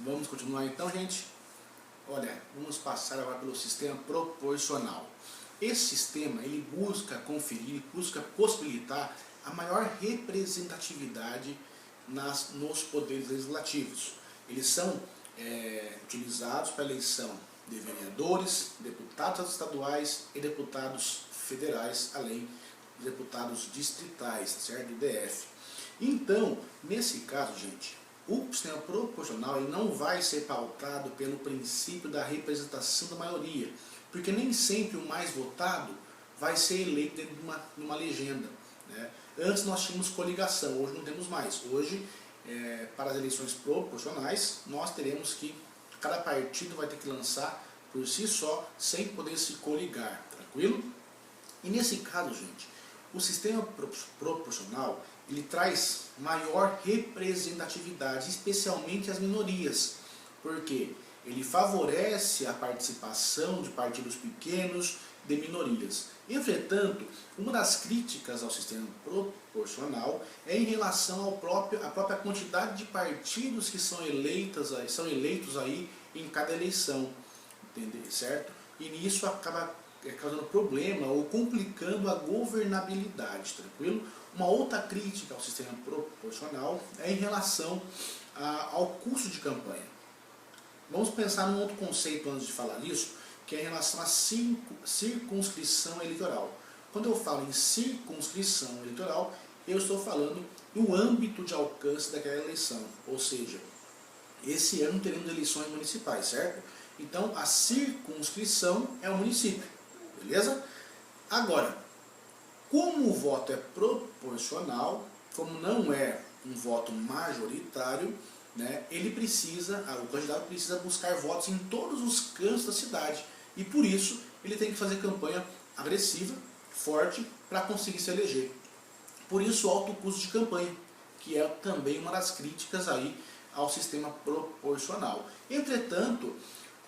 Vamos continuar então, gente? Olha, vamos passar agora pelo sistema proporcional. Esse sistema, ele busca conferir, busca possibilitar a maior representatividade nos poderes legislativos. Eles são utilizados para a eleição de vereadores, deputados estaduais e deputados federais, além de deputados distritais, certo? Do DF. Então, nesse caso, gente, o sistema proporcional ele não vai ser pautado pelo princípio da representação da maioria, porque nem sempre o mais votado vai ser eleito dentro de uma legenda, né? Antes nós tínhamos coligação, hoje não temos mais. Hoje, para as eleições proporcionais, nós teremos que, cada partido vai ter que lançar por si só, sem poder se coligar, tranquilo? E nesse caso, gente, o sistema proporcional, ele traz maior representatividade, especialmente as minorias, porque ele favorece a participação de partidos pequenos, de minorias. Entretanto, uma das críticas ao sistema proporcional é em relação à própria quantidade de partidos que são eleitos aí em cada eleição, entendeu? Certo? E nisso acaba causando problema ou complicando a governabilidade, tranquilo? Uma outra crítica ao sistema proporcional é em relação ao custo de campanha. Vamos pensar num outro conceito antes de falar disso, que é em relação à circunscrição eleitoral. Quando eu falo em circunscrição eleitoral, eu estou falando do âmbito de alcance daquela eleição, ou seja, esse ano teremos eleições municipais, certo? Então, a circunscrição é o município, beleza? Agora, como o voto é proporcional, como não é um voto majoritário, né, o candidato precisa buscar votos em todos os cantos da cidade. E por isso, ele tem que fazer campanha agressiva, forte, para conseguir se eleger. Por isso, o alto custo de campanha, que é também uma das críticas aí ao sistema proporcional. Entretanto,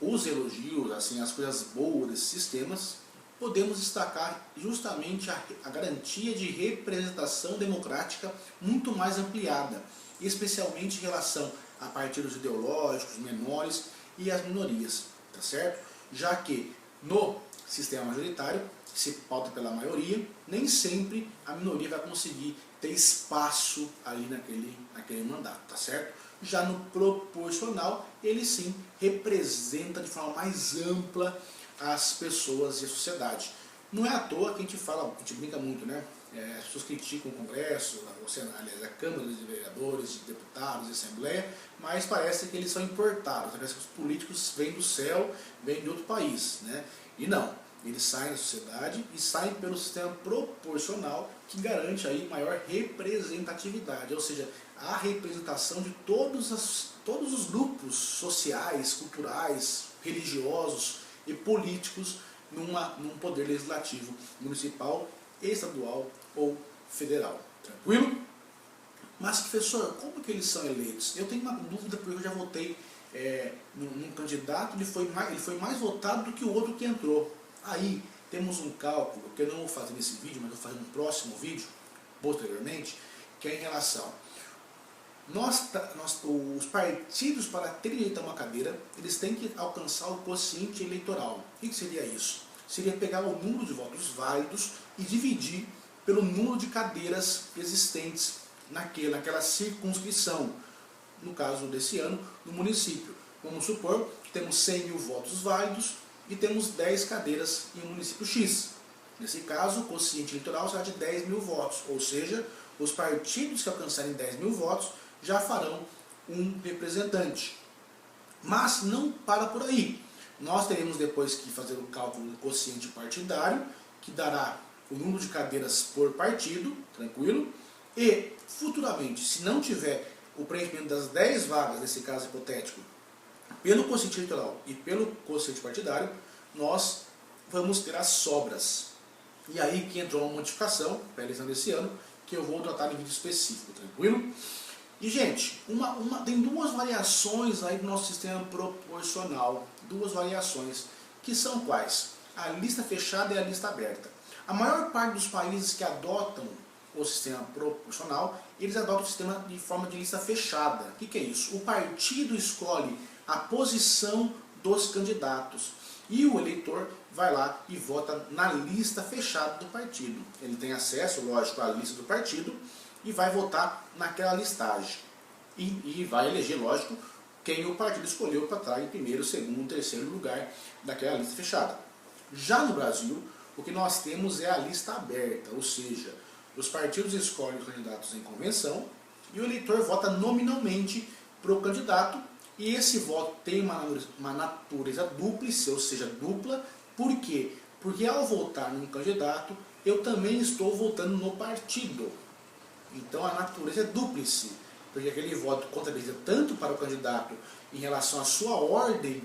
os elogios, assim, as coisas boas desses sistemas, podemos destacar justamente a garantia de representação democrática muito mais ampliada, especialmente em relação a partidos ideológicos menores e as minorias, tá certo? Já que no sistema majoritário, que se pauta pela maioria, nem sempre a minoria vai conseguir ter espaço ali naquele mandato, tá certo? Já no proporcional, ele sim representa de forma mais ampla as pessoas e a sociedade. Não é à toa que a gente fala, a gente brinca muito, né? As pessoas criticam o Congresso, aliás, a Câmara de Vereadores, de Deputados, de Assembleia, mas parece que eles são importados, parece que os políticos vêm do céu, vêm de outro país, né? E não, eles saem da sociedade e saem pelo sistema proporcional, que garante aí maior representatividade, ou seja, a representação de todos os grupos sociais, culturais, religiosos e políticos num poder legislativo municipal, estadual ou federal. Tranquilo? Mas, professor, como que eles são eleitos? Eu tenho uma dúvida, porque eu já votei num candidato, ele foi mais votado do que o outro que entrou. Aí temos um cálculo, que eu não vou fazer nesse vídeo, mas vou fazer no próximo vídeo, posteriormente, que é em relação... os partidos, para terem direito a uma cadeira, eles têm que alcançar o quociente eleitoral. O que seria isso? Seria pegar o número de votos válidos e dividir pelo número de cadeiras existentes naquela circunscrição, no caso desse ano, no município. Vamos supor que temos 100 mil votos válidos e temos 10 cadeiras em um município X. Nesse caso, o quociente eleitoral será de 10 mil votos, ou seja, os partidos que alcançarem 10 mil votos já farão um representante. Mas não para por aí. Nós teremos depois que fazer o cálculo do quociente partidário, que dará o número de cadeiras por partido, tranquilo? E, futuramente, se não tiver o preenchimento das 10 vagas, nesse caso hipotético, pelo quociente eleitoral e pelo quociente partidário, nós vamos ter as sobras. E aí que entrou uma modificação para a eleição desse ano, que eu vou tratar em vídeo específico, tranquilo? E, gente, tem duas variações aí do nosso sistema proporcional, duas variações, que são quais? A lista fechada e a lista aberta. A maior parte dos países que adotam o sistema proporcional, eles adotam o sistema de forma de lista fechada. O que é isso? O partido escolhe a posição dos candidatos e o eleitor vai lá e vota na lista fechada do partido. Ele tem acesso, lógico, à lista do partido e vai votar naquela listagem. E vai eleger, lógico, quem o partido escolheu para estar em primeiro, segundo, terceiro lugar daquela lista fechada. Já no Brasil, o que nós temos é a lista aberta, ou seja, os partidos escolhem os candidatos em convenção e o eleitor vota nominalmente para o candidato, e esse voto tem uma natureza dúplice, ou seja, dupla. Por quê? Porque ao votar num candidato, eu também estou votando no partido. Então a natureza é dúplice, porque aquele voto contabiliza tanto para o candidato em relação à sua ordem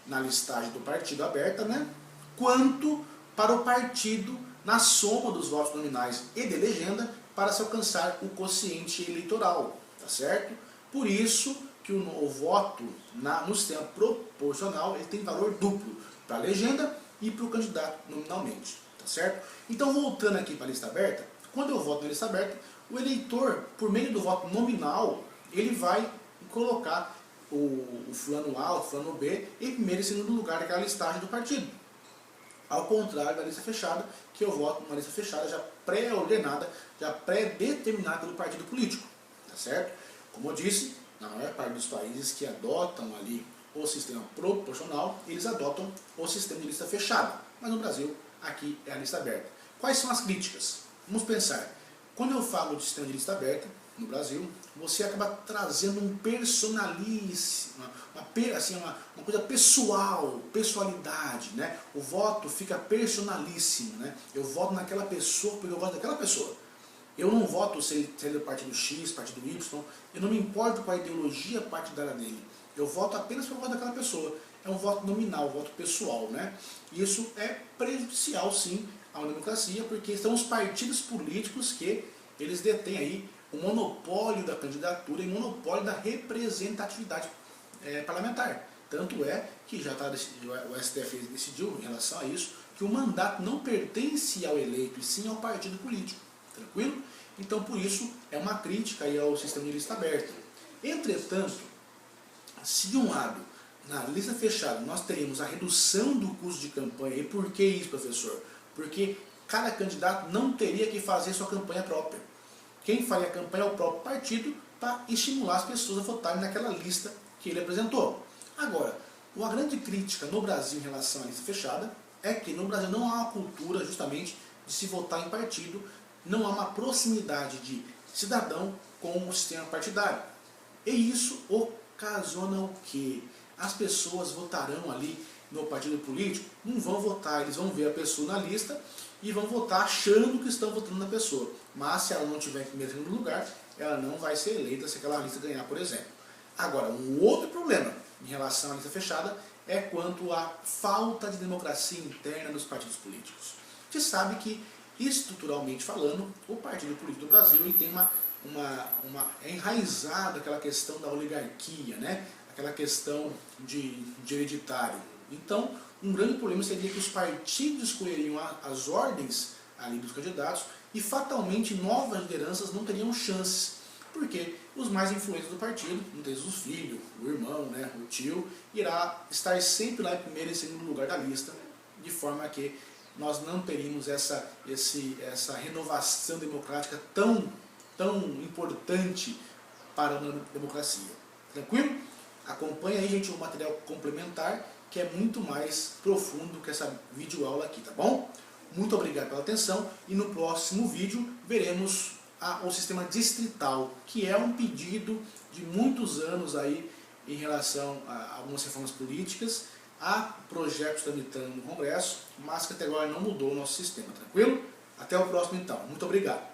na listagem do partido aberta, né, quanto para o partido na soma dos votos nominais e de legenda para se alcançar o quociente eleitoral, tá certo? Por isso que o voto no sistema proporcional ele tem valor duplo para a legenda e para o candidato nominalmente, tá certo? Então, voltando aqui para a lista aberta, quando eu voto na lista aberta, o eleitor, por meio do voto nominal, ele vai colocar o fulano A, o fulano B em primeiro e segundo lugar daquela listagem do partido. Ao contrário da lista fechada, que eu voto numa lista fechada já pré-ordenada, já pré-determinada pelo partido político, tá certo? Como eu disse, na maior parte dos países que adotam ali o sistema proporcional, eles adotam o sistema de lista fechada. Mas no Brasil, aqui é a lista aberta. Quais são as críticas? Vamos pensar. Quando eu falo de sistema de lista aberta, no Brasil, você acaba trazendo um personalíssimo, uma coisa pessoal, pessoalidade, né? O voto fica personalíssimo, né? Eu voto naquela pessoa porque eu gosto daquela pessoa. Eu não voto se ele é do partido X, partido Y, eu não me importo com a ideologia partidária dele. Eu voto apenas porque eu gosto daquela pessoa. É um voto nominal, um voto pessoal, né? Isso é prejudicial, sim, a uma democracia, porque são os partidos políticos que eles detêm aí o monopólio da candidatura e monopólio da representatividade parlamentar. Tanto é que já o STF decidiu em relação a isso, que o mandato não pertence ao eleito, e sim ao partido político. Tranquilo? Então, por isso, é uma crítica aí ao sistema de lista aberta. Entretanto, se de um lado, na lista fechada, nós teríamos a redução do custo de campanha, e por que isso, professor? Porque cada candidato não teria que fazer sua campanha própria. Quem faria a campanha é o próprio partido para estimular as pessoas a votarem naquela lista que ele apresentou. Agora, uma grande crítica no Brasil em relação à lista fechada é que no Brasil não há uma cultura justamente de se votar em partido, não há uma proximidade de cidadão com o sistema partidário. E isso ocasiona o quê? As pessoas votarão ali no partido político, não vão votar, eles vão ver a pessoa na lista e vão votar achando que estão votando na pessoa. Mas se ela não tiver em primeiro e segundo lugar, ela não vai ser eleita se aquela lista ganhar, por exemplo. Agora, um outro problema em relação à lista fechada é quanto à falta de democracia interna dos partidos políticos. A gente sabe que, estruturalmente falando, o partido político do Brasil ele tem é enraizado aquela questão da oligarquia, né? Aquela questão de hereditário. Então, um grande problema seria que os partidos escolheriam as ordens ali dos candidatos e fatalmente novas lideranças não teriam chances, porque os mais influentes do partido, muitas vezes o filho, o irmão, né, o tio, irá estar sempre lá em primeiro e segundo lugar da lista, de forma que nós não teríamos essa renovação democrática tão importante para uma democracia. Tranquilo? Acompanha aí, gente, o material complementar, que é muito mais profundo que essa videoaula aqui, tá bom? Muito obrigado pela atenção e no próximo vídeo veremos o sistema distrital, que é um pedido de muitos anos aí em relação a algumas reformas políticas, a projetos tramitando no Congresso, mas que até agora não mudou o nosso sistema, tranquilo? Até o próximo então. Muito obrigado.